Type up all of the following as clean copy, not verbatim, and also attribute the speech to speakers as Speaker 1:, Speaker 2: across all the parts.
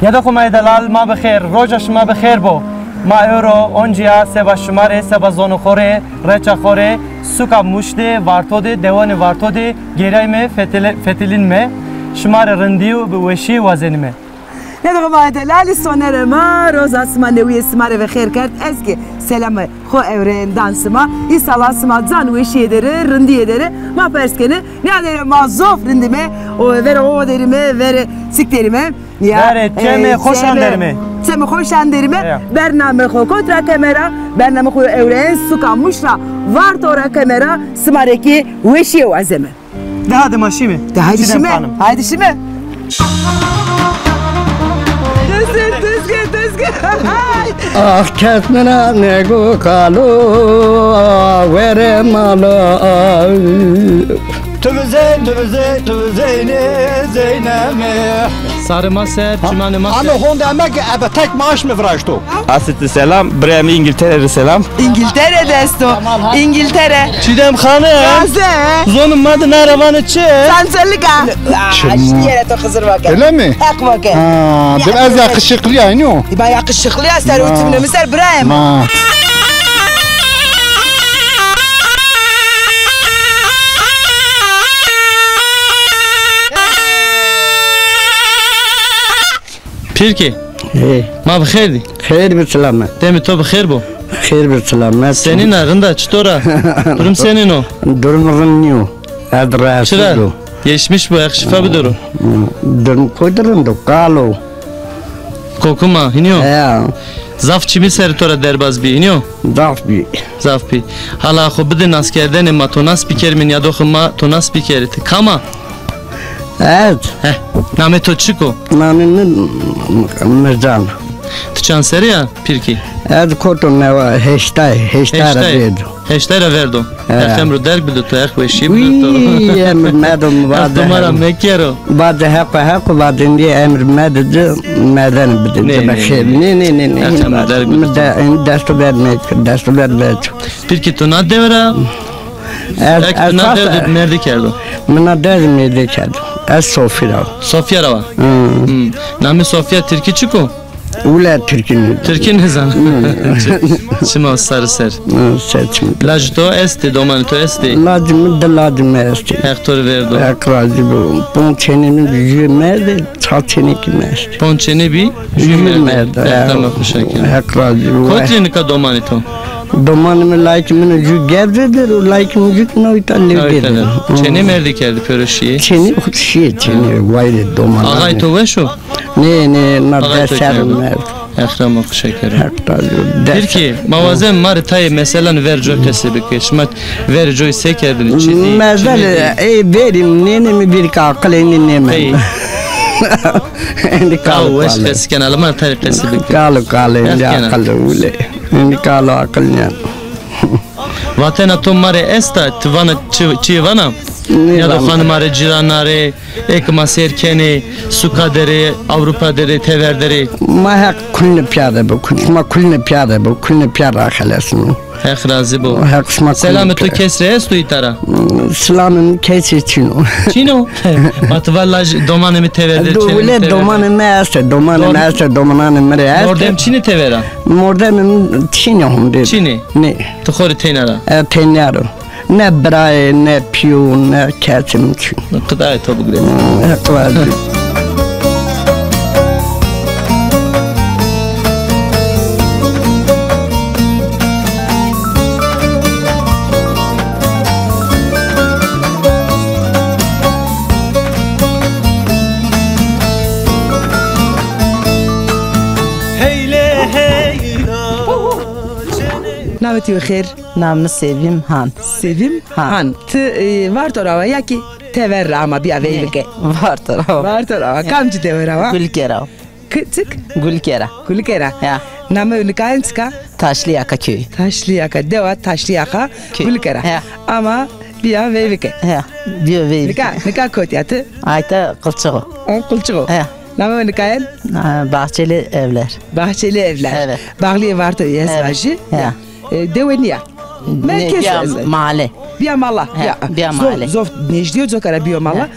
Speaker 1: یادخو مایدلال ما بخیر روزش ما بخیر بو ما اورو اونجیا سبا شماره سبا زونو خوره رچا خوره سوکا مشته وارتوده دیوان وارتوده گیرای می فتیلین می شماره رندیو به وشی وزن می
Speaker 2: یادخو مایدلال سونر ما روز اسما نوی سماره بخیر کرد از که سلام خو اورن دانسما ای سالا سما زان وشی دره رندی دره ما پرسکنه نه دره ما زوف رندime o vere o derime vere sikterime
Speaker 1: ya vere teme خوشان درime
Speaker 2: teme خوشان درime برنامه خو kontra kamera برنامه خو evren suka muşra var tora kamera smareki weşi azeme
Speaker 1: daha da maşime
Speaker 2: daha dişime haydi şime tezge
Speaker 3: ah kesmena ne go kalu vere malo tüvze Zeynep'e
Speaker 1: sarıma ser çimanıma
Speaker 3: ama honda emek ebe tek maaş mı vraştu?
Speaker 4: Asitli selam, Brem İngiltere'de selam.
Speaker 2: İngiltere desto, İngiltere.
Speaker 1: Çiğdem Hanım.
Speaker 2: Gaze.
Speaker 1: Zonun madın arabanı çek.
Speaker 2: Sansalika. Şimdi yere to kızır bakın.
Speaker 3: Öyle mi?
Speaker 2: Hak bakın.
Speaker 3: Biraz yakışıklı yani o.
Speaker 2: Ben yakışıklı ya ser uçumunu misal Brem.
Speaker 1: Pirki. Ma bixirdi.
Speaker 3: Xeyr bir selamet.
Speaker 1: Demi to bixir bu.
Speaker 3: Xeyr bir selamet.
Speaker 1: Senin arında çtora. Durum senin o.
Speaker 3: Durum niyo. Adres.
Speaker 1: Çıra. Geçmiş bu yakışıfa bir durum.
Speaker 3: Durum koydurum da kalo.
Speaker 1: Kokuma iniyor.
Speaker 3: Ya.
Speaker 1: Zaf çimi ser tora derbaz bi iniyor. Zaf bi. Hala xo bidin askerden ma to nas spiker min ya doxma to nas spiker te kama.
Speaker 3: Evet.
Speaker 1: Name to çiko.
Speaker 3: Namenin mezan.
Speaker 1: Tıçan seri ya Pirki.
Speaker 3: Evet koton ne var heştay verdo.
Speaker 1: Heştay verdo. Efemru derg bidu to yak ve şib
Speaker 3: bidu to. Emir medum
Speaker 1: vadı. Dumara mekero.
Speaker 3: Vadı hak vadı diye emir medu meden bidu. Ne.
Speaker 1: Efemru derg bidu.
Speaker 3: Desto vermek.
Speaker 1: Pirki to nad devra. Ek nad devra nerede kerdo.
Speaker 3: Mına derdim nerede kerdo. Ez Sofya.
Speaker 1: Sofya rava. Nami Sofya Türkiye çiko.
Speaker 3: Ula Türkiye.
Speaker 1: Türkiye ne zan? Çima sarı ser.
Speaker 3: Seçim.
Speaker 1: Lajto este domanito este.
Speaker 3: Lajim este.
Speaker 1: Hector verdo.
Speaker 3: Akrazi bu. Ponçenin jümerde çatçeni kimest.
Speaker 1: Ponçeni bi jümerde. Tamam bu şekilde.
Speaker 3: Akrazi bu.
Speaker 1: Kotlinika domanito.
Speaker 3: Domanımı layıkımını jü gevredir, o layıkımı jü noytalledir.
Speaker 1: Çeni merdi kerdi pöröşiye.
Speaker 3: Çeni vayre doman.
Speaker 1: Ağay tove şu?
Speaker 3: Ne, nardeserim merdi.
Speaker 1: Ekram ok şekerim. Pirki, mavazem maritayı mesela vercoy tesibik geçmet, vercoy sekerdin içi değil.
Speaker 3: Mesela, verim, nenemi bir kakıleni neme.
Speaker 1: Kalu eş kesken alma tarik tesibik.
Speaker 3: Kalu, indi akalı ule. Indi kalu akılyan.
Speaker 1: Vatena tomare esta, tivana çivana. Ya da hanımare ciranare, ekma serkene, suka dere, Avrupa dere, tever dere.
Speaker 3: Ma kulne piyade bu, kulne piyade akılesini.
Speaker 1: Hek razı bu. Selametu kesre estu itara.
Speaker 3: Selamın kesi çino.
Speaker 1: Çino? Matvallaj domanemi teverdir.
Speaker 3: Dole domanemi este, domanemi este.
Speaker 1: Mordem çini tevera.
Speaker 3: Mordem çini hunde.
Speaker 1: Çini.
Speaker 3: Ne?
Speaker 1: Tıkhori teynara.
Speaker 3: Teynara. Ne braye, ne piyo, ne kesim çin.
Speaker 1: Kıdaya tabu gire.
Speaker 3: Hek razı.
Speaker 2: Naveti bixir.
Speaker 5: Namı Sevim Han.
Speaker 2: Sevim Han. Var torava ya ki tever ama bir aveyke.
Speaker 5: Var torava.
Speaker 2: Kamçı tever ama?
Speaker 5: Gülkera.
Speaker 2: Küçük?
Speaker 5: Gülkera.
Speaker 2: Ya. Namı ünikayenska?
Speaker 5: Taşlıyaka köyü.
Speaker 2: Taşlıyaka. Deva Taşlıyaka. Gülkera. Ama bir aveyke.
Speaker 5: Ya. Bir aveyke.
Speaker 2: Nika kotiyatı?
Speaker 5: Ayta Kılçığı.
Speaker 2: Kılçığı.
Speaker 5: Ya.
Speaker 2: Nama ünikayen?
Speaker 5: Bahçeli evler.
Speaker 2: Bahçeli evler.
Speaker 5: Evet.
Speaker 2: Bağlıya var da yazvacı.
Speaker 5: Ya.
Speaker 2: Deveniya.
Speaker 5: Merkez mahalle.
Speaker 2: Biyamala.
Speaker 5: Biyamala.
Speaker 2: Zof Necdiyo Zokara biyamala.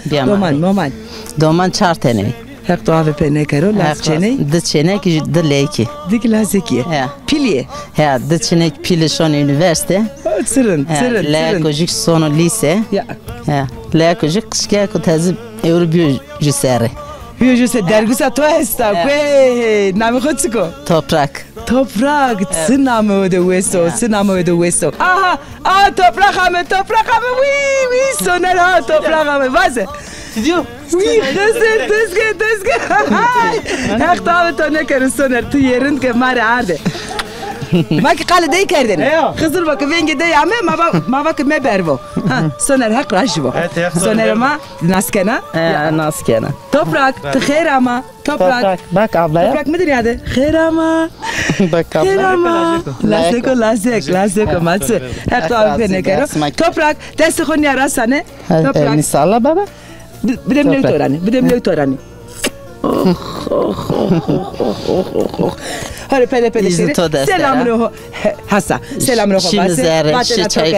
Speaker 5: Doman.
Speaker 2: Doman
Speaker 5: Çarteni.
Speaker 2: Hek to ave pene karo las çene.
Speaker 5: De çenek de leki.
Speaker 2: Dik lazeki.
Speaker 5: Ya.
Speaker 2: Piliye.
Speaker 5: Ya de çenek pili son üniversite.
Speaker 2: Sırın.
Speaker 5: Lekojik sonu lise.
Speaker 2: Ya.
Speaker 5: Ya. Lekojik kışke ko tezib Eurobiyoji seri.
Speaker 2: Biyoji dergisa to esta. Kwe. Nami khotsko.
Speaker 5: Toprak.
Speaker 2: Toprak. Sınamı öde weso. Sınamı öde weso. Aha. Toprak ame. Oui. Soner ha toprak ame. Vaze.
Speaker 1: Gidiyor.
Speaker 2: Oui, tezge. Hek to ave to ne karo soner. Tu yerin ke mare arde. Maki kale dey kerdin. Kızır bakı venge dey ame ma bakı me bervo. Soner hak rajvo. Soner ma naskena.
Speaker 5: Naskena.
Speaker 2: Toprak, tıkher ama. Toprak.
Speaker 5: Bak ablaya.
Speaker 2: Toprak mıdır ya de? Kher ama.
Speaker 5: Bak
Speaker 2: Kher ama. Laseko matse. Hep to abi ne kero. Toprak, desti khon yara sane. Toprak.
Speaker 5: Nisalla baba.
Speaker 2: Bidem torani. Hadi pede seri. Selamını hasa. Selamını
Speaker 5: Şimdi zerre, çay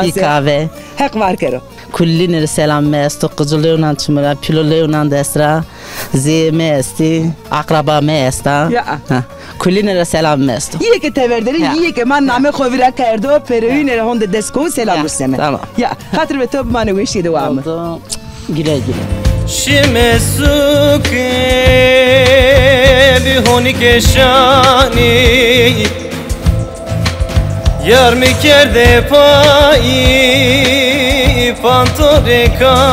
Speaker 5: bir kahve.
Speaker 2: Hek var kero.
Speaker 5: Kullin selam mesto, kızılığından çımıra, pilolığından destra, zeme esti, akraba mesta. Kullin selam mesto.
Speaker 2: İyi ki teverderi, iyi ki man name khovira kerdo, peroyun honde desko selam ruseme.
Speaker 5: Tamam.
Speaker 2: Ya, hatır ve top mane weşi devamı.
Speaker 5: Güle.
Speaker 1: Shime suke bihoni keşani Yar mi kerde payi pantorekani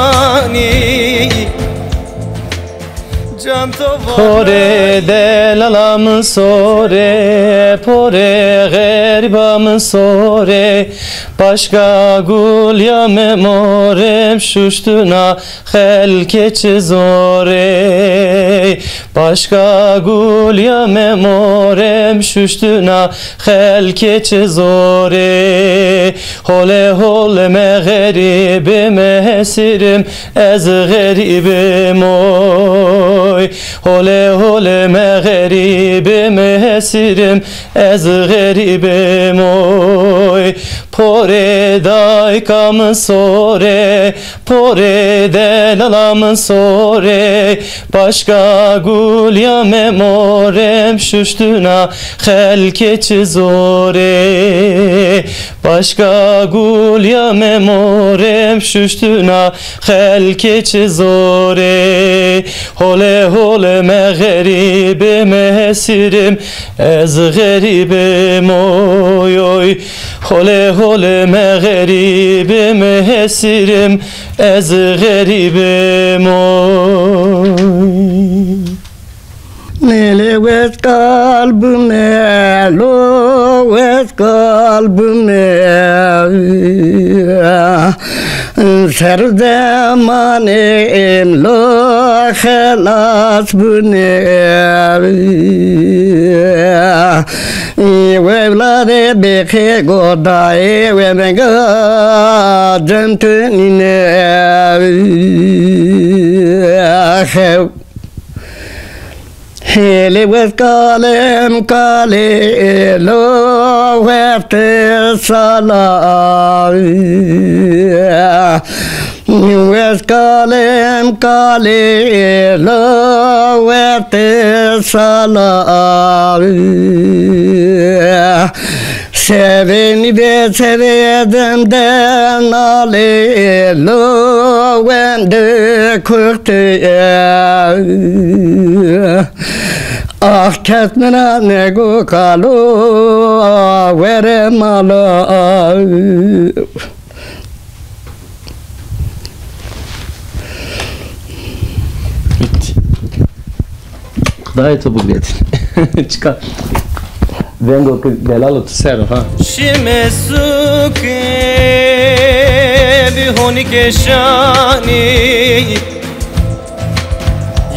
Speaker 1: Pore delalamın sore, pore geribamın sore Başka gul ya memorem şuştuna helkeçi zore Başka gul ya memorem şuştuna helkeçi zore Hole me geribim esirim ez geribim oy Hole me geribim esirim ez geribim oy Pore daykamın sore Pore delalamın sore Başka gul ya memorem şuştuna helkeçi zore Başka gul ya memorem şuştuna helkeçi zore Hole me geribim esirim ez geribim oy oy Hole me geribim esirim ez geribim oy
Speaker 3: Nele ves kalbime, lo ves kalbime Ser zamanim lo helas bune Evlade beke godaye ve menga Cemtünine Hele ves kalem kale lo vete sala Ves kalem kale lo vete sala Seveni ve sevedim den ale lo vende kurte Ah ketmena ne go kalo vere malo
Speaker 4: Dai tu buglet. Çıkar. Vengo che delalo tu sero ha.
Speaker 1: Shime suke bihoni keşani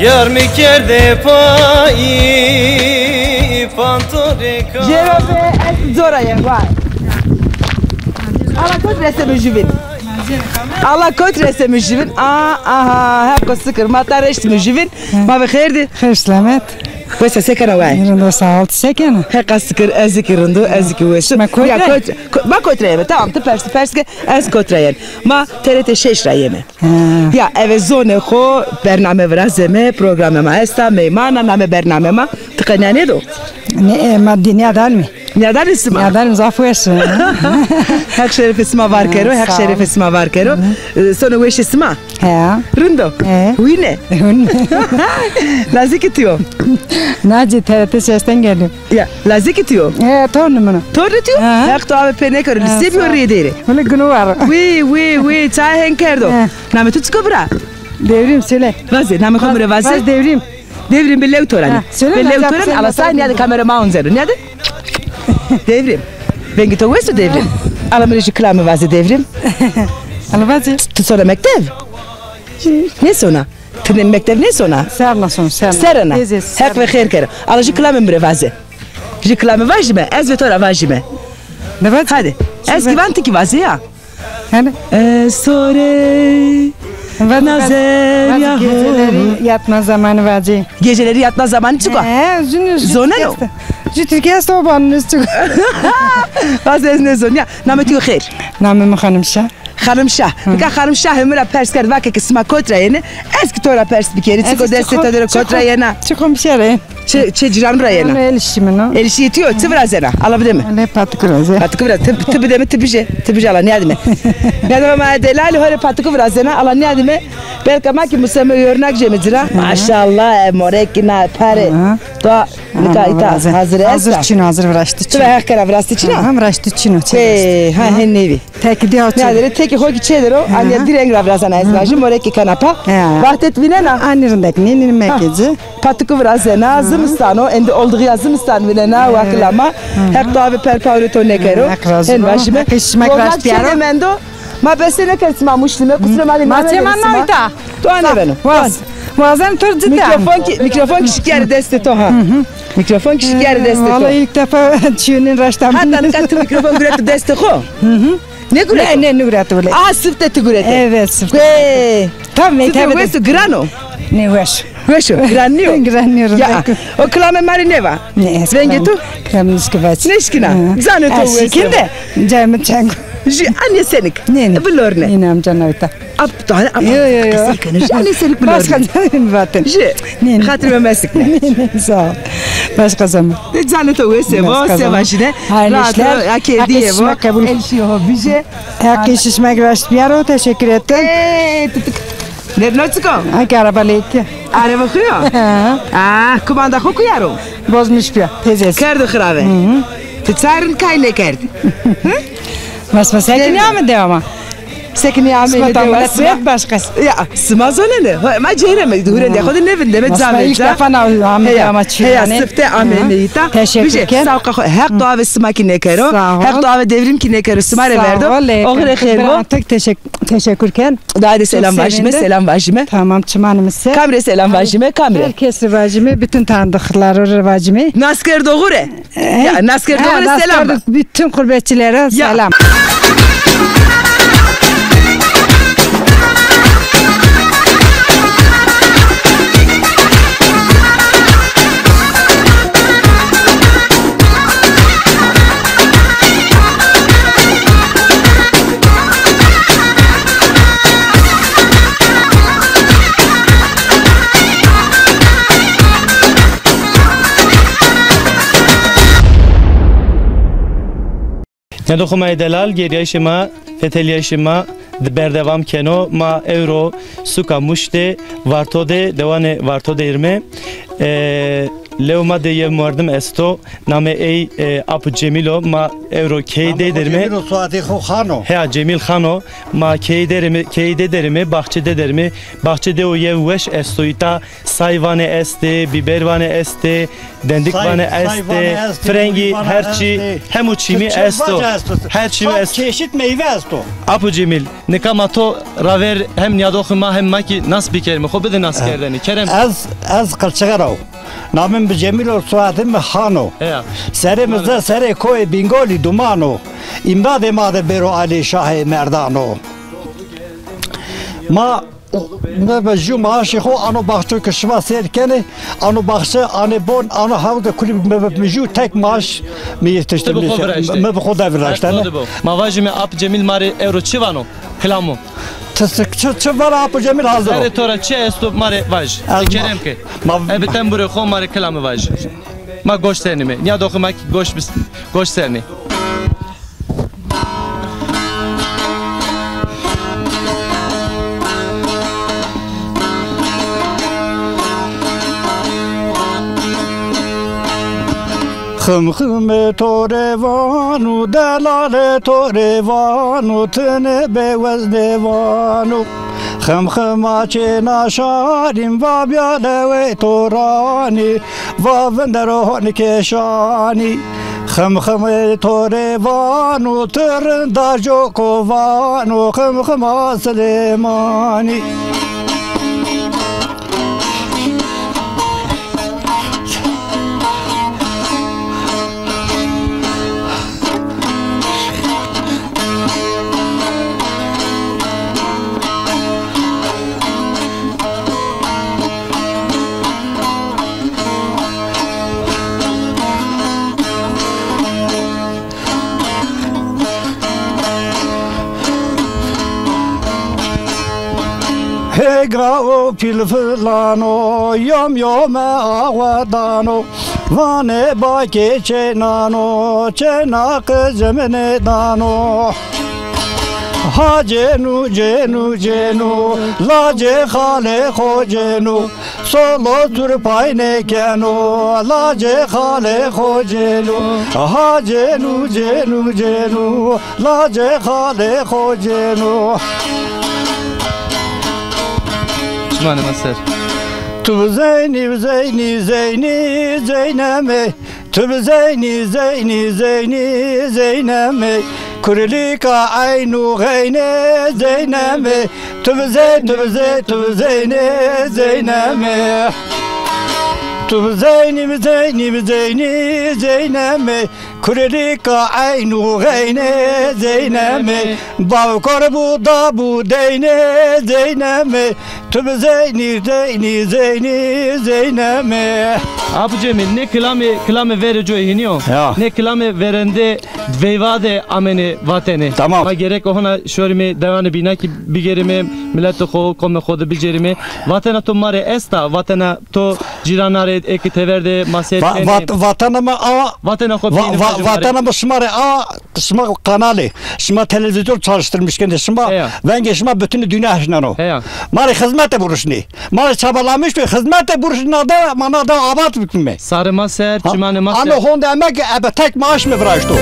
Speaker 1: Yar mi kerde payi pantorekani
Speaker 2: Jerobe es zoraya vay. Allah kot resmi juvin. Allah kot resmi juvin. Aha hep ko sıkır. Matar resmi juvin. Ma be khairdi.
Speaker 6: خير سلامات
Speaker 2: Wesa sekana wai.
Speaker 6: Rında sağ ol sekene.
Speaker 2: Heka sıkır ezik rındu ezik wesu. Ma kotrayeme tamam te perske ez kotrayen. Ma TRT 6 rayeme. Ya eve zone xo bername vrazeme programme ma esta meymana name bername ma tıkanane do.
Speaker 6: Ne maddi adal mi?
Speaker 2: Neden isma?
Speaker 6: Adal zafiyes.
Speaker 2: Hak şeref isma var kero, hak şeref isma var kero. Sonra weş isma.
Speaker 6: Ha.
Speaker 2: Rındo. Uyne. Lazik itiyor.
Speaker 6: Naci TRT sesten geldim.
Speaker 2: Ya lazik itiyor.
Speaker 6: Tornum bunu.
Speaker 2: Tornum itiyor. Hak to ave pene karo. Seviyor yederi.
Speaker 6: Öyle günü var.
Speaker 2: Oui, çay henkerdo. Name tutsko bra.
Speaker 6: Devrim söyle.
Speaker 2: Vaze, name komre vaze.
Speaker 6: Vaz devrim.
Speaker 2: Devrim billev toran. Billev toran ala say niyade kamera maunzeru. Niyade? Devrim. Ben git o wesu devrim. Alamırıcı kılamı vaze devrim.
Speaker 6: Alvazi.
Speaker 2: Sonra mektep. Ne sonra? Tırnem mektep ne sonra?
Speaker 6: Serna son serna.
Speaker 2: Serna. Hak ve khair kere. Ala kılamı mbre vaze. Kılamı vajime. Ez ve tora vajime.
Speaker 6: Ne var?
Speaker 2: Hadi. Ez givanti ki vaze ya.
Speaker 6: Hani?
Speaker 2: Sore. Nazer ya.
Speaker 6: Geceleri yatma zamanı vazi.
Speaker 2: Geceleri yatma zamanı çıkıyor. Zona no.
Speaker 6: Türkiye sobanın çıkıyor.
Speaker 2: Vaze ne zon ya. Namet yo khair.
Speaker 6: Namım hanım şah.
Speaker 2: Hanım Şah. Bika Hanım Şah hemura pers kerd vake ki sma kotra yene. Eski tora pers bir kere. Çıko deste tadere kotra yena.
Speaker 6: Çıkom şere.
Speaker 2: Çe ciran bra yena.
Speaker 6: El işimi no.
Speaker 2: El işi yetiyor. Tıvra zena. Alabilir mi?
Speaker 6: Ne patkıraze.
Speaker 2: Patkıvra. Tıbı deme tıbıcı. Tıbıcı ala niyadi mi? Niyadi ma delali hore patkıvra zena. Ala niyadi mi? Belki ma ki musame yornak jemizira. Maşallah morekina pare. Da nika ita hazır esta.
Speaker 6: Hazır çino hazır vraştı çino.
Speaker 2: Tıvra hakera vraştı çino.
Speaker 6: Ham vraştı çino.
Speaker 2: Ha hen nevi.
Speaker 6: Tek diyor.
Speaker 2: Niyadi teki hoki çedero. Anya direng ravrazana ezrajı moreki kanapa. Vahdet vinena.
Speaker 6: Anirindek ninin mekeci.
Speaker 2: Patkıvra zena zımstano endi olduğu ya zımstan vinena vakilama. Hep davi perpavrito nekero. En başime. Romak çedemendo. Ma besene kersima muşlime kusura mali
Speaker 6: Maçeman noita.
Speaker 2: Tuane benim.
Speaker 6: Bazen tur cidden.
Speaker 2: Mikrofon kişik yeri deste toha. Mikrofon kişik yeri deste toha.
Speaker 6: Valla ilk defa çiğnin raştam.
Speaker 2: Hatta nikatı mikrofon güretti deste ho. Ne güretti?
Speaker 6: Ne güretti öyle.
Speaker 2: Sıfteti güretti.
Speaker 6: Evet sıfteti.
Speaker 2: Tamam tabii. Sıfteti grano.
Speaker 6: Ne var?
Speaker 2: Veşo, granio.
Speaker 6: Granio.
Speaker 2: Ja, o klame marineva.
Speaker 6: Ne?
Speaker 2: Vengetu?
Speaker 6: Kramniski vaç.
Speaker 2: Neškina. Zane to veso.
Speaker 6: Kinde? Džajme čangu.
Speaker 2: Anje senik.
Speaker 6: Ne.
Speaker 2: Bilorne.
Speaker 6: İnam canavita.
Speaker 2: Apto.
Speaker 6: Yo.
Speaker 2: Anje senik bilorne.
Speaker 6: Başka canavim vaten.
Speaker 2: Ne. Hatırıma mesik.
Speaker 6: Ne. Sağ ol. Başka zaman.
Speaker 2: Zane to veso. Sevaşine.
Speaker 6: Hayırlı işler.
Speaker 2: Hak ediyor. Elşi o bize.
Speaker 6: Hak işişmek raştbiyaro. Teşekkür ettim.
Speaker 2: Nerede çıkıyor?
Speaker 6: Hak arabalı iki.
Speaker 2: Araba kuruyor? Kumanda kokuyorum.
Speaker 6: Bozmuş bir tezesi.
Speaker 2: Kerdi kırave. Titsarın kayne kerdi.
Speaker 6: Mas sekin ya mı devama?
Speaker 2: Sekin ya mı ne devası?
Speaker 6: Başkası.
Speaker 2: Ya smaz öyle ne? Ma cereme duhure de kodun evinde met zamet.
Speaker 6: İlk defa ama
Speaker 2: çiğne. He sıfte amemita.
Speaker 6: Teşekkür.
Speaker 2: Savka her davet smaki kero. Her davet devrim ki kero smare verdo. Ogre kherbo.
Speaker 6: Teşekkür ken.
Speaker 2: Dayı selam vajime, selam vajime.
Speaker 6: Tamam çimanımız.
Speaker 2: Kamre selam vajime, kamre.
Speaker 6: Herkes vajime, bütün tanıdıkları vajime.
Speaker 2: Nasker doğure. Ya nasker doğure selam.
Speaker 6: Bütün gurbetçilere selam.
Speaker 1: Ne dokumaya delal geriyişima, feteliyişima, berdevam keno, ma euro, suka muşte, vartode, devane vartode irme, Levma de yev muardım esto, name ey apu Cemilo, ma euro keyde derime.
Speaker 7: Cemilo suati khano.
Speaker 1: He Cemil Khano, ma keyde derime, bahçede derime, bahçede o yev veş estoita, sayvane este, bibervane este, dendikvane este, frengi, herçi, hem uçimi esto, herçi esto.
Speaker 7: Çeşit meyve esto.
Speaker 1: Apu Cemil, nekamato raver hem niyadokhuma hem maki nas bikerme, khobede nas kerdeni, kerem.
Speaker 7: Az kalçagarav. Namım Cemilo suatim khano. Serimizde sere koy bingoli dumano. İmdad emader bero Ali Şah Merdano. Ma me bejju maaşı xo ano baxçı kışma serkene ano baxçı ane bon ano havda kulüp me bejju tek maaş mi yetiştim me bu xoda virajtane
Speaker 1: mavaji me ap Cemil mare euro çivano klamo
Speaker 7: Çı var apı Cemil hazır
Speaker 1: Sare tora çe esto mare vaj kerem ke ebetem bure xo mare klamo vaj ma goş sernime nya dokumak goş serni
Speaker 7: Xım torevanu delale torevanu tene bewez devanu Xım açena şarim va biale ve torani va venderohni keşani Xım torevanu tırında jokovanu Xım aslemani Hega pilflano yom yome awadano Vane bake chenano chena kızmene dano Ha cenu la ce hale ho cenu Solo turpayne kenu la ce hale ho cenu Ha cenu la ce hale ho cenu
Speaker 1: Şmane maser
Speaker 7: Tu zeyni zeyneme Tu zeyni zeyneme Kurlika aynu gayne zeyneme Tu zeyni zeyneme Tu zeyni zeyneme Kurlika aynu gayne zeyneme Bavkar bu da bu deyne zeyneme Tu zeyni zeyneme
Speaker 1: Abu Cemil ne klame verici hiniyo ne klame verende dveyvade amene vatene
Speaker 7: tamam
Speaker 1: ma gerek ona şörme devane bina ki bir gerime millet ko komme khoda bir gerime vatana to mare esta vatana to ciranare ek teverde maset
Speaker 7: vatana ma a
Speaker 1: vatana ko
Speaker 7: vatana ma şmare a şma kanalı şma televizyon çalıştırmışken de şma ben geçma bütün dünya aşnano mare hizmete buruşni mare çabalamış ve hizmete buruşna da mana da abat bükme
Speaker 1: sarı maser çimane maser
Speaker 7: ana honda emek ebe tek maaş mı vraşto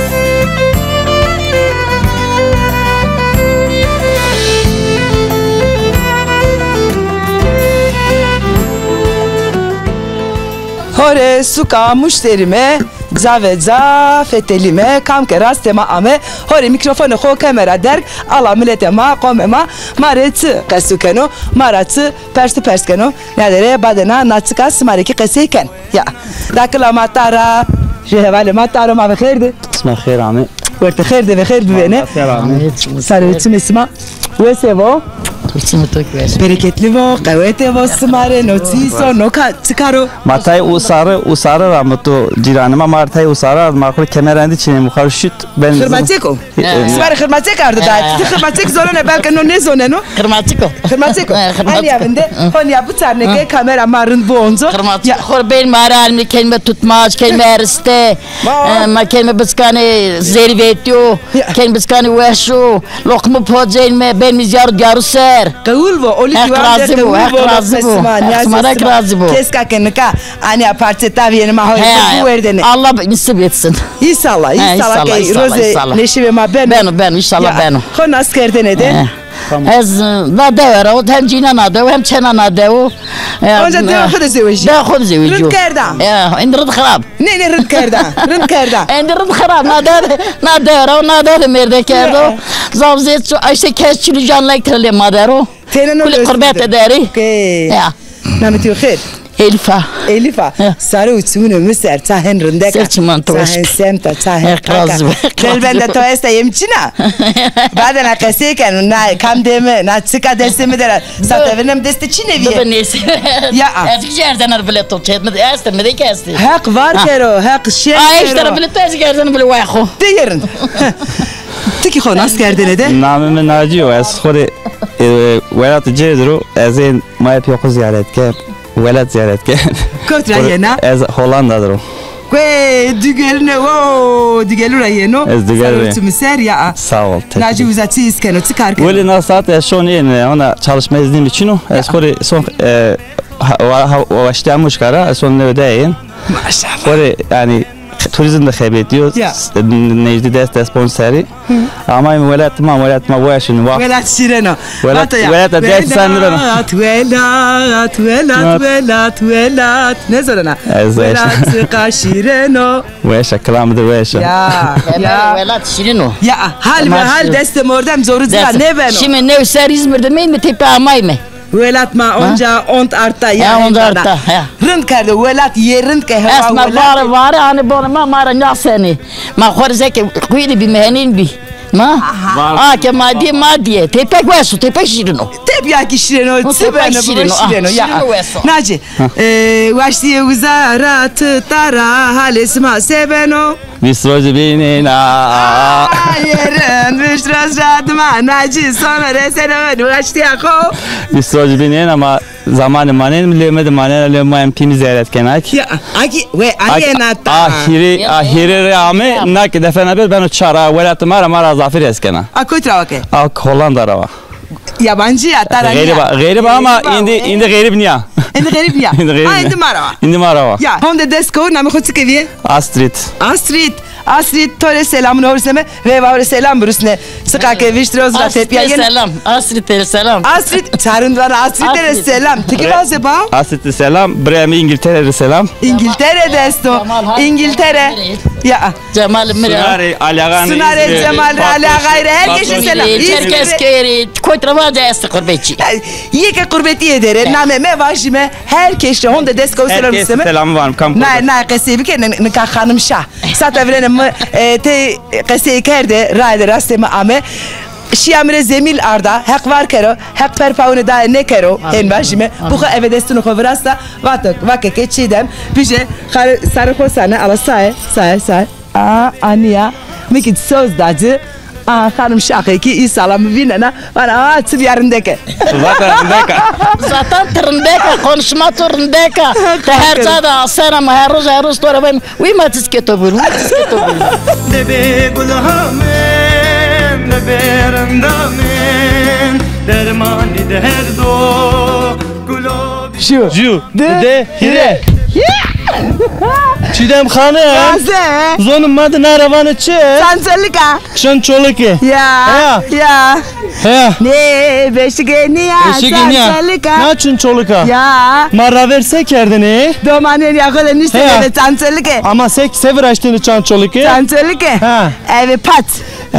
Speaker 2: Hore suka müşterime Zaveza fetelime kamke rastema ame hore mikrofonu xo kamera derg ala milletema qomema maretı qasukeno maratı perskeno nadere badena natsika smareki qaseken ya dakla matara jehvale matara ma bخير
Speaker 3: اسمع خير عمي
Speaker 2: ورت خير ده بخير ببene sarıtım isma ve sevo bereketli vo kavete vo smare notiso noka çıkaro
Speaker 3: Matay usarı ramto ciranıma martay usarı makul kemerandi çine mukarşit ben
Speaker 2: Kırmaçeko smare kırmaçek ardı da kırmaçek zoruna belki ne zoneno kırmaçeko hani evinde hani ya bu tarneke kamera marın bu onzo
Speaker 8: ya ben maral mi kelime tutmaz kelime erste ma kelime biskane zervetiyo kelime biskane vahşu lokma pojelme ben mizyar garuser
Speaker 2: Kavulvo, olivande kavulvo, keska kenka, ani aparteta viene mahoy bu verdene.
Speaker 8: Allah nasip etsin.
Speaker 2: İnşallah ki roze neşive ma ben
Speaker 8: inşallah ben.
Speaker 2: Kon askerde de.
Speaker 8: Ez na devre o hem cina na dev hem çena na dev.
Speaker 2: Önce dev خود زوجي.
Speaker 8: ده خود زوجي.
Speaker 2: رد كردا.
Speaker 8: عند رد خراب.
Speaker 2: Ne rد كردا.
Speaker 8: عند رد خراب na devre merde kerdo. Zavzet şu işte kesçili canlı ektrele madero. Kul kurbet ederi.
Speaker 2: Ya. Nameti خير.
Speaker 8: Elif'a.
Speaker 2: Elif'a. Sarı uçunu müser tahen rındeka.
Speaker 8: Serçman toşk.
Speaker 2: Tahen semta tahen kaka. Del bende toesta yemçina. Baden akaseken na kamdeme na çıka desemi der. Sata benim deste çineviye.
Speaker 8: Baba neyse.
Speaker 2: Ya.
Speaker 8: Eski yerden bile top çetmedi. Estem de kesti.
Speaker 2: Hak var kero, hak şey.
Speaker 8: Ay işte bile eski yerden bile vaho.
Speaker 2: Diyerin. Tiki xo askerde ne de?
Speaker 3: Namım Naci o az xori velat cedro azin ma piyoko ziyaret ke velat ziyaret ke.
Speaker 2: Kotra yena.
Speaker 3: Az Hollanda'dır o.
Speaker 2: Kwe dügelne o dügelura yeno.
Speaker 3: Ez dügelre.
Speaker 2: Sarı müser ya.
Speaker 3: Sağ ol.
Speaker 2: Naci uzatı iskeno çıkarken.
Speaker 3: Böyle nasat şon yine ona çalışma iznim için o. Az xori son vaştamış kara son ne ödeyin.
Speaker 2: Maşallah.
Speaker 3: Xori yani turizm de xebetiyor. Necdi dest sponsori. Ama velat ma vaşın va.
Speaker 2: Velat şireno.
Speaker 3: Velat dest sanırım.
Speaker 2: Velat. Ne zoruna? Velat kaşireno.
Speaker 3: Veşa kalamdır veşa.
Speaker 2: Ya.
Speaker 8: Velat şirino.
Speaker 2: Ya hal destem oradan zoruca ne ben o?
Speaker 8: Şimdi ne ser İzmir'de mi tepe amay mı?
Speaker 2: Velat ma onca ont arta
Speaker 8: ya ont arta.
Speaker 2: Rınd kardı velat yerınd ke hava
Speaker 8: velat. Var hani bana mara naseni. Ma khorzeke kuydu bir mehenin bir. Ma? Ke maddi. Tepek vesu, tepek şirino.
Speaker 2: Tep ya ki şirino, sibeno, şirino. Ya. Naci, vaştiye uzaratı tara halesma sebeno.
Speaker 3: Visroji binina.
Speaker 2: Yerin vişras radıma Naci sonra resene vaştiye ko.
Speaker 3: Visroji binina ama zamanı manen lemedi manen lemayım pimi ziyaret kenak.
Speaker 2: Ya, aki ve ayenata.
Speaker 3: Ahiri rağme nak defene bir ben o çara velatım mara zafir eskena.
Speaker 2: Akotra vake.
Speaker 3: Hollanda rava.
Speaker 2: Yabancı ya tarani.
Speaker 3: Gariba ama indi garib niya.
Speaker 2: Indi garib niya. Indi marava.
Speaker 3: Indi marava.
Speaker 2: Ya, honde desko namı xotsu keviye. Astrid tole selamın orseme ve vavre selam burusne. Sıkake viştrozla tepya
Speaker 8: gene. Selam. Astrid selam.
Speaker 2: Astrid çarındılar Astrid'e selam. Tiki vazı ba?
Speaker 3: Astrid selam. Bremi İngiltere'de selam.
Speaker 2: İngiltere desto. İngiltere. Ya.
Speaker 8: Cemal
Speaker 3: Sunare Aliagan.
Speaker 2: Sunare Cemal Aliagan. Herkese selam.
Speaker 8: Herkes keri. Koytravaca esti kurbetçi.
Speaker 2: Yeke kurbeti edere. Name vajime. Herkese honde desko selam
Speaker 3: isteme. Herkese selam var.
Speaker 2: Na kesibi ke nikah hanım şah. Sata verenim te kesiyi kerde rayda rasteme ame. Şiamre zemil arda hak var kero hak perpaune da ne kero en vajime bu ka eve destino kovrasta vakke keçidem bije sarı kosane ala say ania mikit söz dacı hanım şakeki isalam vinena bana tüm yarındaki
Speaker 8: zaten tırındeka konuşma tırındeka her zada selam her roz tora ben uymatis ketobur
Speaker 1: Debe gulhamen berendamen dermani derdo gulobi
Speaker 2: Ju
Speaker 1: de hire Çiğdem Hanım. Zonun madı naravanı çe.
Speaker 2: Sançolika.
Speaker 1: Şançolike.
Speaker 2: Ya. Ne beşigeni ya. Sançolika.
Speaker 1: Ne çançolika?
Speaker 2: Ya.
Speaker 1: Mara verse kerdini.
Speaker 2: Domanen yakala nişte sançolike.
Speaker 1: Ama sever açtığını çançolike.
Speaker 2: Sançolike. Evi pat.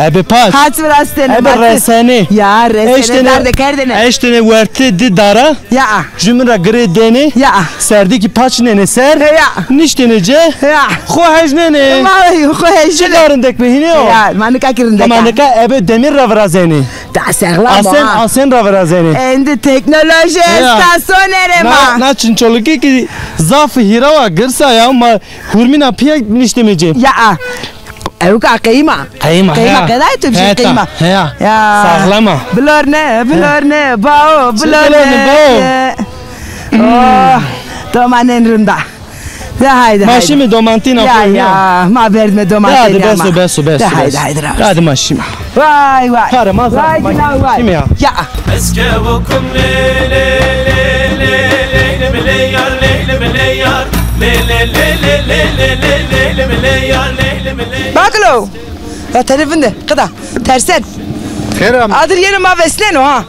Speaker 1: Ebi pat.
Speaker 2: Hat vrastene.
Speaker 1: Ebi reseni.
Speaker 2: Ya reseni nerede kerdine.
Speaker 1: Eştene verti di dara.
Speaker 2: Ya.
Speaker 1: Jümra gri deni.
Speaker 2: Ya.
Speaker 1: Serdiki paç nene ser.
Speaker 2: Ya.
Speaker 1: Niştenece.
Speaker 2: Ya.
Speaker 1: Xohej nene.
Speaker 2: Xohej.
Speaker 1: Çıkarındek behine o.
Speaker 2: Ya. Manika kirindek.
Speaker 1: Manika ebe demir ravrazeni.
Speaker 2: Da serlama.
Speaker 1: Asen ravrazeni.
Speaker 2: Endi teknoloji estasyon erema.
Speaker 1: Na çinçolike ki zaf hirava gırsa ya ama hurmina piya niştemece.
Speaker 2: Ya. Evka kıyma.
Speaker 1: Kıyma.
Speaker 2: Kadar tüm şey kıyma.
Speaker 1: Ya. Sağlama.
Speaker 2: Blor ne, bao, blor ne. Oh, domanen rında. De haydi.
Speaker 1: Maşimi domantina koyuyor.
Speaker 2: Ya, ma verdme domaten
Speaker 1: hadi
Speaker 2: ya.
Speaker 1: Hadi beso.
Speaker 2: De haydi.
Speaker 1: Hadi maşimi.
Speaker 2: Vay.
Speaker 1: Paramaz.
Speaker 2: Vay.
Speaker 1: Ya.
Speaker 9: Eske vokum le
Speaker 2: Baklo. Ya telefonu kada. Tersen.
Speaker 10: Keram.
Speaker 2: Adır yeni maveslen o ha.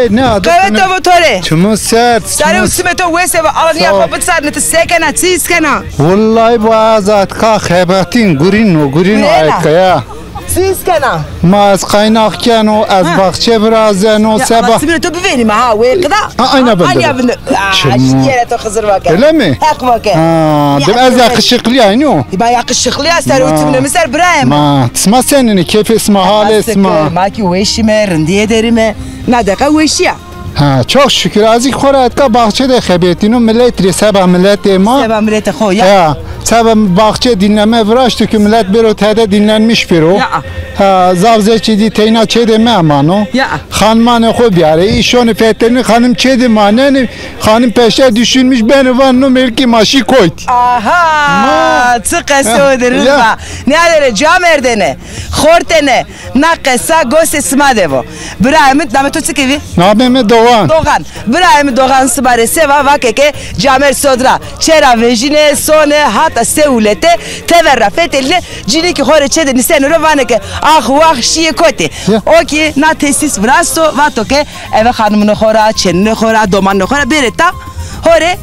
Speaker 10: Ne adı?
Speaker 2: Kavete motore.
Speaker 10: Çumu sert.
Speaker 2: Sarı usmeto vese ve alani yapıp sarnı sekena çiskena.
Speaker 10: Vallahi bu azat ka hebatin gurin ayet kaya.
Speaker 2: Siz kena.
Speaker 10: ما از قیناق کنو از باغچه برازنو
Speaker 2: Ya
Speaker 10: sabah.
Speaker 2: ama sibire topu vereyim ha ve kadar.
Speaker 10: Ha, aynı ben de.
Speaker 2: Aynı ben de.
Speaker 10: Çılma.
Speaker 2: Yere to kızır bakın.
Speaker 10: Öyle mi?
Speaker 2: Hak bakın.
Speaker 10: Ha, dem az yakışıklı yani o.
Speaker 2: Ben yakışıklı ya ser utumunu misal Ibrahim.
Speaker 10: Ma, isma senin keyif isma hal isma.
Speaker 2: Ma ki veşime rindiye derime. Ne dakika veşiya.
Speaker 10: Ha, çok şükür azıcık khoratka bahçede xebetinu millet resaba millet ma.
Speaker 2: Seba millete khoya.
Speaker 10: Ya, sabah bahçe dinleme vıraştı ki millet bir ötede dinlenmiş bir o.
Speaker 2: Ya.
Speaker 10: Ha, zavzeçi di teyna çedeme amano.
Speaker 2: Ya.
Speaker 10: Hanımane xo biyare, işonu feteni hanım çedimane, hanım peşe düşünmüş beni vannu melki maşı koydu.
Speaker 2: Aha, tıkası öderim ba. Ne alere cam erdene, khortene, nakesa gose smadevo. Ibrahim dame to tıkevi.
Speaker 10: Nabeme Doğan.
Speaker 2: Doğan. Ibrahim Doğan sbare seva vakeke camer sodra. Çera vejine sone hata seulete teverra feteline cini ki hore çede nisenu rovaneke ah vah şiye kote. O ki na tesis vrasto vatoke eve hanımını hora, çenini hora, domanını hora bereta hore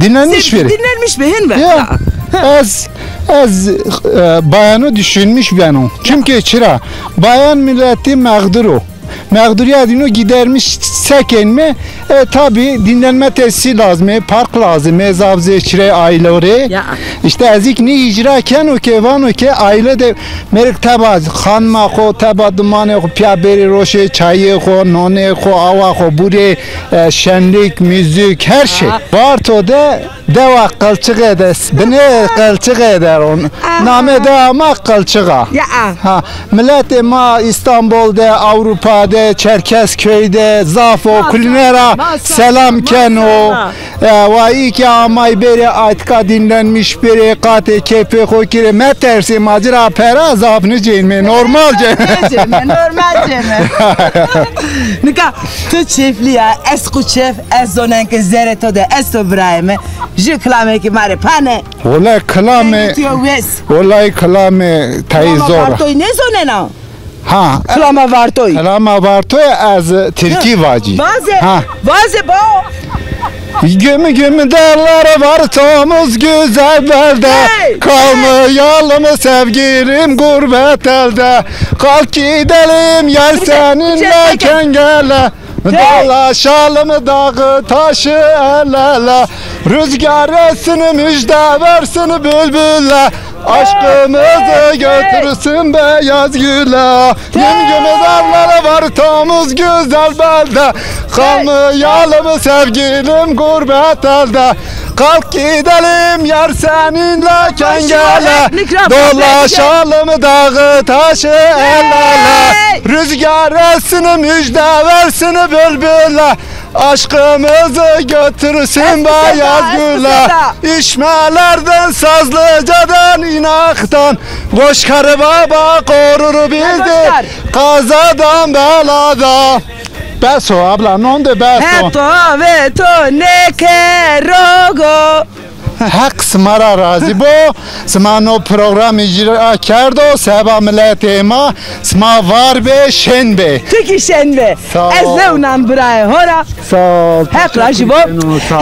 Speaker 10: Dinlenmiş biri.
Speaker 2: dinlenmiş behin be.
Speaker 10: Ya, az bayanı düşünmüş ben o. Çünkü çıra bayan milleti mağduru. Mağduriyetini gidermiş sekenme tabi dinlenme tesisi lazım, park lazım, zavze çire aileleri. İşte ezik ni icraken o ke van o ke aile de merik taba xanma xo taba dumane xo piyaberi roşe çayı xo none xo ava xo bure şenlik müzik her şey. Var to de deva kılçık eder. Beni kılçık eder on. Name de ama kılçığa. Ha millet ma İstanbul'da Avrupa'da Çerkezköy'de Zafo Kulinera selam keno vay ki amay beri aytka dinlenmiş biri kate kepe kokire metersi macera pera zafını ceyme normalce
Speaker 2: normalce nika tu çefli ya esku çef ez donen ke zereto de es Ibrahim je klame ki mare pane
Speaker 10: olay klame olay klame tayzora
Speaker 2: to ne zonena
Speaker 10: ha
Speaker 2: klama vartoy
Speaker 10: az Türkiye vaci
Speaker 2: vaze ba
Speaker 10: Gömü derler var tomuz güzel belde kalmayalım sevgilim gurbet elde kalk gidelim yer seninle kengele dolaşalım dağı taşı el ele rüzgar etsin müjde versin bülbülle aşkımızı götürsün beyaz güle Gömü derler var tomuz güzel belde kalmayalım sevgilim gurbet elde kalk gidelim yer seninle kengele dolaşalım dağı taşı el ele rüzgar etsin müjde versin bülbülle aşkımızı götürsün beyaz güle İşmelerden Sazlıca'dan inaktan Koşkarı baba korur bizi kazadan beladan Beso abla non de beso
Speaker 2: Heto veto ne kerogo
Speaker 10: Hak smara razı bu smano program icra kerdo seba milleti ma sma var be şenbe
Speaker 2: Tiki şenbe ezlevnan buraya hora hak razı bu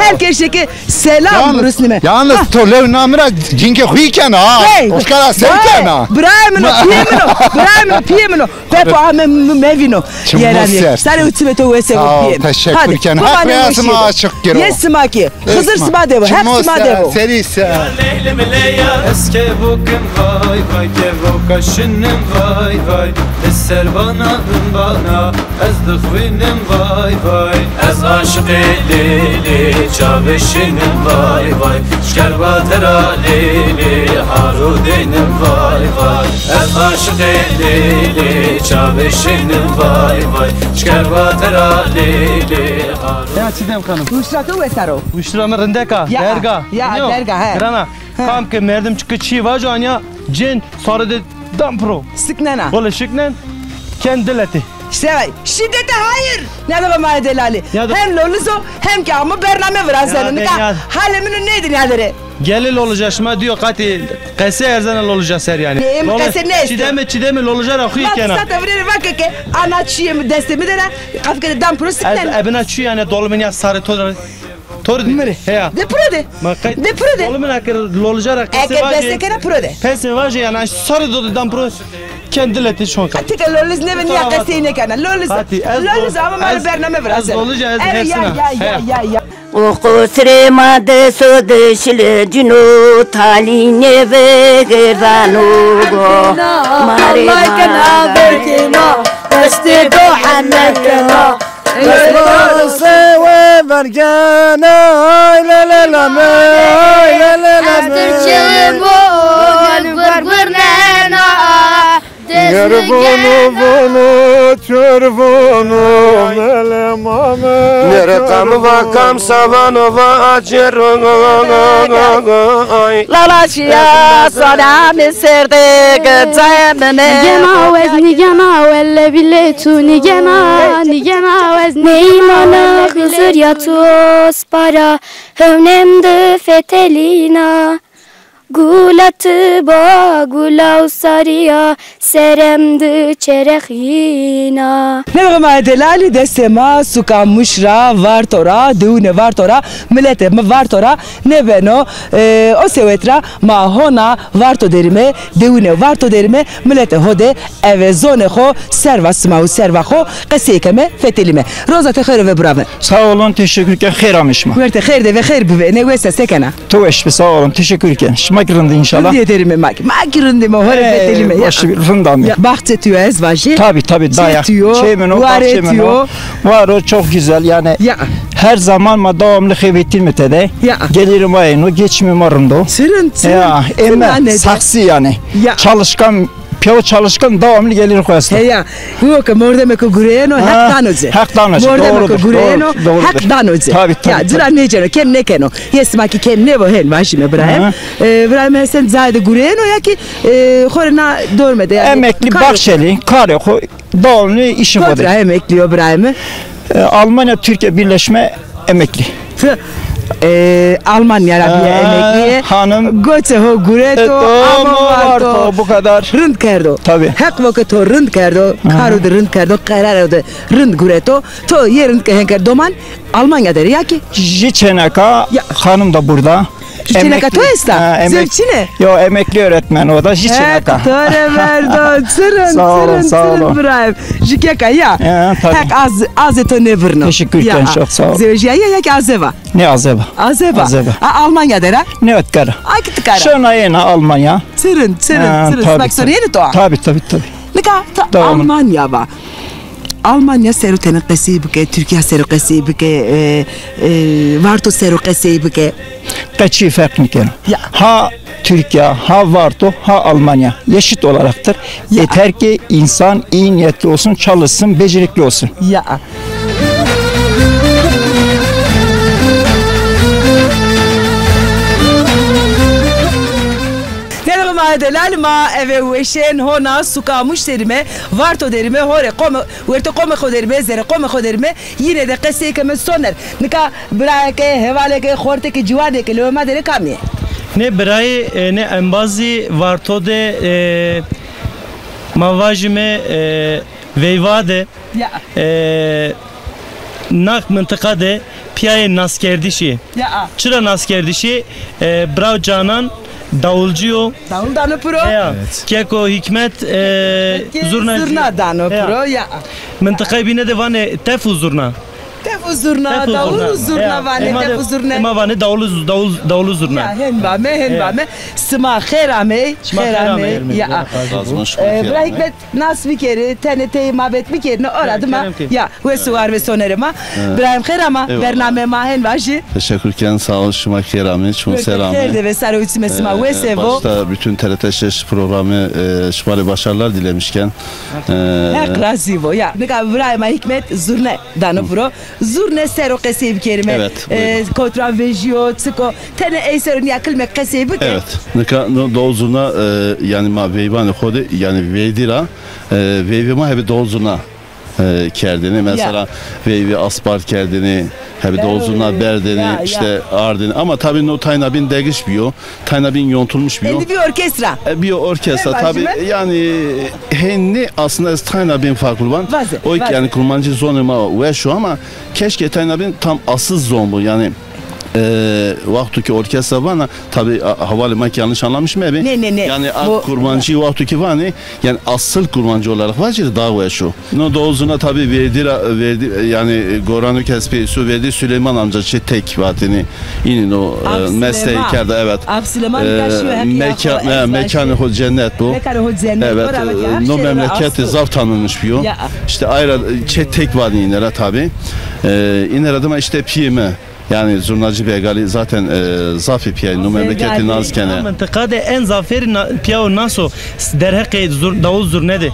Speaker 2: herkese ki selam burasını
Speaker 10: yalnız tolev namra cinke huiken ha oskara sevken ha Brahimino piyemino pepo mevino yerani sare utmeto ve sevip teşekkürken hak beyazıma açık giro
Speaker 2: yesma ki hızır sma devo hep sma devo
Speaker 10: Serisi
Speaker 9: Leylim leya eske bukum vay vay kevo kaşınım vay vay eser bana ez dıhvinim vay vay ez aşık lili çaveşinim vay vay şkerbatera lili harudinim vay vay ez aşık lili çaveşinim vay vay şkerbatera lili
Speaker 1: Ya çidem kanım.
Speaker 2: Uşratı ve saro.
Speaker 1: Uştramı rindeka. Derga.
Speaker 2: Ya derga he.
Speaker 1: Krana. Kam ke merdim çıkı çiğ vacan ya. Cin sarı de dampro.
Speaker 2: Sıknena.
Speaker 1: Böyle şıknen. Kendileti.
Speaker 2: İşte şiddete hayır. Ne de bana delali. Hem loluzo hem ki ama bername veren senin. Halemin neydi neleri?
Speaker 1: Gelil olacak şma diyor kati. Kese erzanel olacak ser yani.
Speaker 2: Benim kese ne
Speaker 1: istiyor? Çidemel olacak akıyı kenar.
Speaker 2: Bak zaten vreni vakit ki ana çiğim destemi de ne? Kafkede dampro sıknen.
Speaker 1: Ebina çiğ yani dolmen ya sarı todar. Tordi. Heya.
Speaker 2: De prode. De prode.
Speaker 1: Oğlum akır lolcara
Speaker 2: Eker bestekene prode.
Speaker 1: Pense vaje yani sarı dodu dan pro kendileti şu an.
Speaker 2: Tika lolis ne ben ya kasine kana. Lolis ama mal bername biraz.
Speaker 1: Lolija ez hepsine.
Speaker 2: Ya.
Speaker 11: O kusrema de sodşile cunu taline ve gerdanugo marina berkina استيقو حنكنا
Speaker 12: سوى برجانا لا لا لا لا لا لا Yerbunu çörbunu melemame Nerekam vakam savanova acerunga
Speaker 5: Lalaşya sana misirde gıcayemene
Speaker 13: Nigena welle biletu nigena wez neymana hızır yatos para hövnemde fetelina Gulatı ba gulav sariya seremdi çerekhina
Speaker 2: Nevma delali desema suka muşra vartora dune vartora millete vartora neveno o sevetra ma hona varto derime dune varto derime millete hode eve zone ho servasma u servaho qesekeme fetelime roza te khair ve bravo.
Speaker 7: Sağ olun, teşekkür ederim. Hayır amışma.
Speaker 2: Verte khair de ve khair be ne wesa sekana.
Speaker 7: Tuveş be sağ olun, teşekkür ederim. Şmakırındı inşallah.
Speaker 2: Diyeterime makirinde mi hore fetelime ya.
Speaker 7: Başı bir rından.
Speaker 2: Bahçe tüyez vaji.
Speaker 7: Tabii dayak. Var o çok güzel yani.
Speaker 2: Ya.
Speaker 7: Her zaman ma devamlı hevetilmete de.
Speaker 2: Ya.
Speaker 7: Gelirim ayını geçmem arımda.
Speaker 2: Sırın.
Speaker 7: Ya emme saksı yani.
Speaker 2: Ya.
Speaker 7: Çalışkan Piyavo çalışkan devamlı gelir koyasın.
Speaker 2: Ya, bu ki mordeme ko gureno haktan oze.
Speaker 7: Haktan oze.
Speaker 2: Mordeme ko gureno haktan oze.
Speaker 7: Tabii.
Speaker 2: Ya, dura ne cano, ken ne keno. Yes ma ki ken ne bo hen başime İbrahim. İbrahim sen zayde gureno ya ki horena dormede yani.
Speaker 7: Emekli Bahçeli, kare devamlı işi var.
Speaker 2: Kontra emekli İbrahim.
Speaker 7: Almanya Türkiye birleşme emekli.
Speaker 2: Almanya emekliye
Speaker 7: hanım
Speaker 2: goce ho gureto ama varto
Speaker 7: bu kadar
Speaker 2: rınd kerdo
Speaker 7: tabii
Speaker 2: hak vakit o rınd kerdo karu da rınd kerdo karar da rınd gureto to yerinde kehen kerdo man Almanya der ya ki
Speaker 7: Jiçeneka hanım da burada.
Speaker 2: Jiçeneka to esta zevçine
Speaker 7: yo emekli öğretmen o da Jiçeneka
Speaker 2: tore verdo sırın İbrahim Jiçeneka ya hak az eto ne vrno
Speaker 7: teşekkür ederim çok sağ ol
Speaker 2: zevciya ya ki azeva
Speaker 7: ne azeva
Speaker 2: Almanya der ha
Speaker 7: ne ötkara
Speaker 2: akit kara
Speaker 7: şuna yena Almanya
Speaker 2: sırın bak sonra yeni to
Speaker 7: tabii
Speaker 2: ne Almanya va Almanya serutene qasibke Türkiye seru qasibke varto seru qasibke
Speaker 7: kaçı fark niken ha Türkiye ha varto ha Almanya eşit olaraktır yeter ki insan iyi niyetli olsun çalışsın becerikli olsun
Speaker 2: ya delal ma eve weşen hona sukamuş derime varto derime hore kome verto kome khoderime zere kome khoderime yine de qese keme soner nika brake hevaleke khorteke ciwadeke loma dere kamye
Speaker 1: ne bray ne embazi varto de mavajime veyvade nak mıntıka de piyaye naskerdişi çıra naskerdişi brav canan Davulcuyo.
Speaker 2: Davul dano pro.
Speaker 1: Evet. Keko hikmet
Speaker 2: zurna dano pro ya.
Speaker 1: Mıntıkayı bine de vane tefu zurna.
Speaker 2: Tefu zurna, davul zurna vane tefu zurna.
Speaker 1: Ema vane davulu zurna.
Speaker 2: Ya hen bame. Sma kherame ya. Bra hikmet nas bir kere TNT mabet bir kere oradı ma. Ya ve suar ve sonerema. İbrahim kherama bername ma hen başı.
Speaker 14: Teşekkürken sağ ol şuma kerame çok selam.
Speaker 2: Kerde ve sarı uçmesima ve sevo.
Speaker 14: Başta bütün TRT Şeş programı şumali başarılar dilemişken.
Speaker 2: Hak razivo ya. Ne kadar İbrahim hikmet zurna dano pro. Zurne sero qesib kerime.
Speaker 14: Evet.
Speaker 2: Kotra vejiyo tsiko tene eserin yakıl me qesib.
Speaker 14: Evet. Nika dozuna yani ma veyvane khode yani veydira veyvema hep dozuna kerdini mesela veyvi aspar kerdini hep dozuna berdeni işte ardini ama tabii no taynabin degiş biyo taynabin yontulmuş biyo.
Speaker 2: Bir orkestra.
Speaker 14: Bir orkestra tabii yani henni aslında taynabin farklı var. O yani kulmancı zonuma ve şu ama keşke taynabin tam asıl zon bu yani vakti orkestra bana tabi havalimanı yanlış anlamış mı abi?
Speaker 2: Ne.
Speaker 14: Yani kurmancı vakti vani yani asıl kurmancı olarak var ki dağ şu. No doğuzuna tabi verdi yani Goran Kespi su verdi Süleyman amca tek vatini inin o mesleği kerdi evet.
Speaker 2: Süleyman yaşıyor
Speaker 14: mekanı o cennet bu.
Speaker 2: Mekanı o cennet.
Speaker 14: Evet. No memleketi zaf tanınmış bir o. İşte ayrı tek vadi inere tabi. İner adıma işte piyeme. Yani zurnacı begali zaten zafi piyay no memleketi nazkene.
Speaker 1: Mıntıkada en zaferi piyav naso derheke davul zurnede.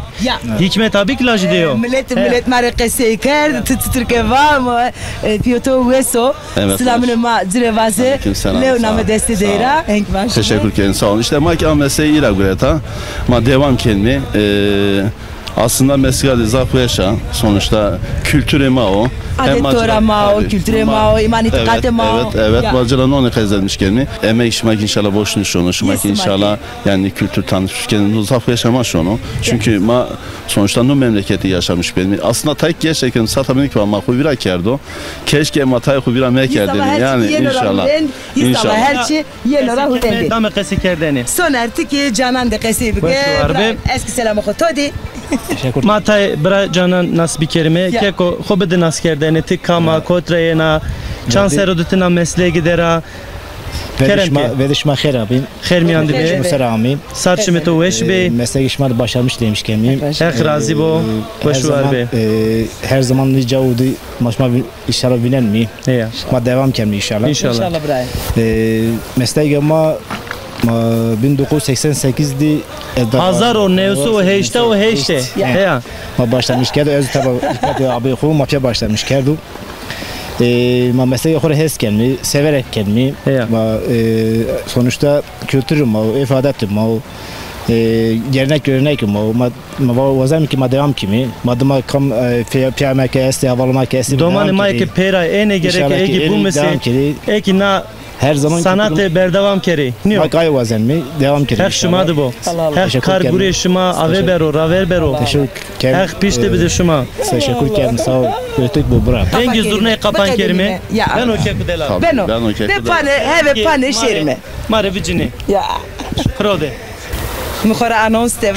Speaker 1: Hikmet abi kilajı diyor.
Speaker 2: Millet marekesi kerd Türkiye var mı? Piyoto Weso. Selamını ma direvase. Leoname deste deira.
Speaker 14: Teşekkür ederim sağ olun. İşte mak amese ira gureta. Ma devam kelime. Aslında mesela zafiyşa sonuçta kültüre mao.
Speaker 2: Adetora mao, kültüre mao, imanitikate mao.
Speaker 14: Evet. Bacıların onu kazanmış kendini. Emek işmek inşallah boşuna şunu. Şumak inşallah yani kültür tanışmış kendini zafiyşa ma şunu. Çünkü ma sonuçta no memleketi yaşamış benim. Aslında tek gerçekten satabilik var ma kuvira kerdo. Keşke matay kuvira mekerdeni yani inşallah.
Speaker 2: İnşallah her şey yenora hudendi.
Speaker 1: Dame kesi kerdeni.
Speaker 2: Son artık canan de kesi bige. Eski selamı khotodi.
Speaker 1: Matay bra canan nas bir kelime keko hobede nas kerdeni tikama kotreyena chanserodutina mesleğe gidera
Speaker 15: Vedişma xeyr abim.
Speaker 1: Xeyr miyan dibe.
Speaker 15: Selamim.
Speaker 1: Saçımı to weş be.
Speaker 15: Meslek işimi başarmış demiş kemiyim.
Speaker 1: Ek razı bo. Hoş var be.
Speaker 15: Her zaman rica oldu. Maşma inşallah bilen mi? Ma devam kemli inşallah.
Speaker 1: İnşallah
Speaker 15: bre. Mesleğe ma 1988'di.
Speaker 1: Hazar o nevsu o heşte. Ya.
Speaker 15: Ma başlamış kerdu. Öz tabi abi xu mafya başlamış kerdu. Ma mesleği xore hes kelmi, severek kelmi. Ma sonuçta kültürüm o, ifadetim o. Gelenek o. Ma vazem ki ma devam kimi. Madıma kam piyame kesti, havalama kesti.
Speaker 1: Domani ma ki pera ene gerek eki bu mesleği. Eki na
Speaker 15: her zaman
Speaker 1: sanatı berdevam keri.
Speaker 15: Niye? Gay vazen mi? Devam keri.
Speaker 1: Her şumadı bu. Her kar gure şuma, ave bero, raver bero. Her pişti bir de şuma.
Speaker 15: Teşekkür ederim. Sağ ol. Götük bu bura.
Speaker 1: Bengi zurne kapan kerime. Ben o keku dela.
Speaker 2: Ben o. De pane, heve pane şerime.
Speaker 1: Mare vicini.
Speaker 2: Ya.
Speaker 1: Prode.
Speaker 2: Mukhara anons te.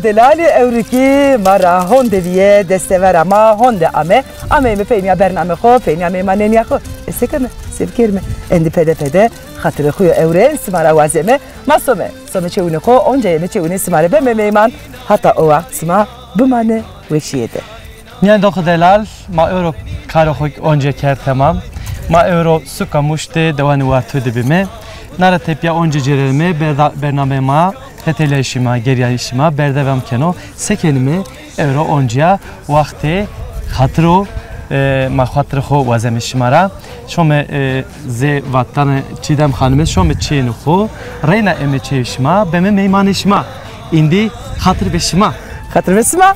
Speaker 2: Delali evriki mara honde diye destevera ma honde ame mi peyniya bername xo peyniya me maneniya xo estekeme sevkerme endi pede hatırı xuyo evre simara vazeme masome some çevune xo onca yeme çevune simara be meyman hatta o vakt sima bumane veşiyede.
Speaker 1: Yani dokuz delal ma euro karo xo onca ker tamam ma euro suka muşte devani vartu dibime nara tepya onca cerelme bername ma Teteleşima, geriyişima, berdevam keno, sekenime, euro onca, vakti, hatırı, ma hatırı xo vazemişimara, şome ze vatan çidem hanıme, şome çeynu xo, reyna eme çeyişima, beme meymanişima, indi hatır beşima.
Speaker 2: Hatır beşima?